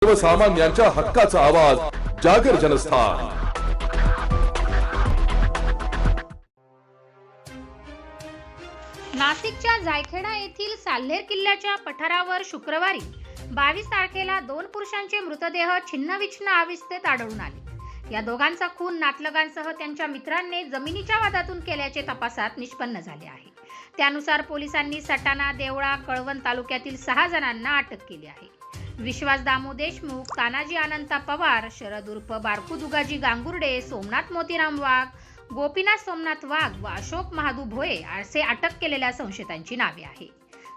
सर्वसामान्यांच्या हक्काचा आवाज जागर जनस्थान। नाशिकच्या जायखेडा येथील साल्हेर किल्ल्याच्या पठारावर शुक्रवारी 22 तारखेला 2 पुरुषांचे मृतदेह छिन्नविच्छिन्न अवस्थेत आढळून आले। या दोघांचा खून नातलगांसह त्यांच्या मित्रांनी जमिनीच्या वादातून केल्याचे तपासात निष्पन्न झाले आहे। त्यानुसार पोलिसांनी सटाणा, देवळा, कळवण तालुक्यातील 6 जणांना अटक केली आहे। विश्वास दामू देशमुख, तानाजी अनंता पवार, शरद उर्फ बारकू दुगाजी गांगुर्डे, सोमनाथ मोतीराम वाघ, गोपीनाथ सोमनाथ वाघ व अशोक महादू भोये असे अटक केलेल्या संशयितांची नावे आहे।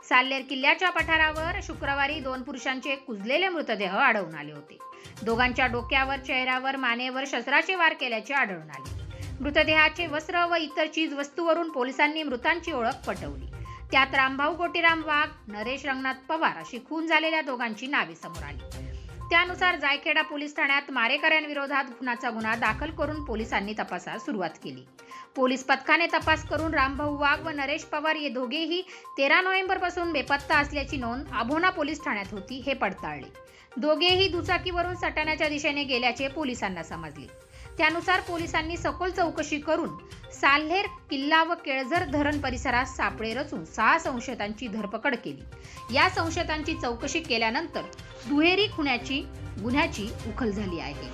साल्हेर किल्ल्याच्या पठारावर शुक्रवारी 2 पुरुषांचे कुजलेले मृतदेह आढळून आले होते। दोघांच्या डोक्यावर, चेहऱ्यावर, मानेवर शस्त्राचे वार केल्याचे आढळून आले। मृतदेहाचे वस्त्र व इतर चीज वस्तूवरून पोलिसांनी मृतांची ओळख पटवली। त्यात रामभाऊ गोटीराम वाघ, नरेश रंगनाथ पवार अशी खून झालेल्या दोघांची नावे समोर आली। त्यानुसार जायखेडा पोलीस ठाण्यात मारेकऱ्यांविरोधात खुनाचा गुन्हा दाखल करून पोलिसांनी तपासास सुरुवात केली। पोलीस पथकाने तपास करून रामभाऊ वाघ व नरेश पवार हे दोघेही 13 नोव्हेंबरपासून बेपत्ता असल्याची नोंद आभोना पोलीस ठाण्यात होती हे पडताळले। दोघेही दुचाकीवरून सटाण्याच्या दिशेने गेल्याचे पोलिसांना समजले। त्यानुसार पोलिसांनी सखोल चौकशी करून साल्हेर किल्ला व केळझर धरण परिसरात सापळे रचून 6 संशयितांची धरपकड केली। या संशयितांची चौकशी केल्यानंतर दुहेरी खुनाची गुन्ह्याची उकल झाली आहे।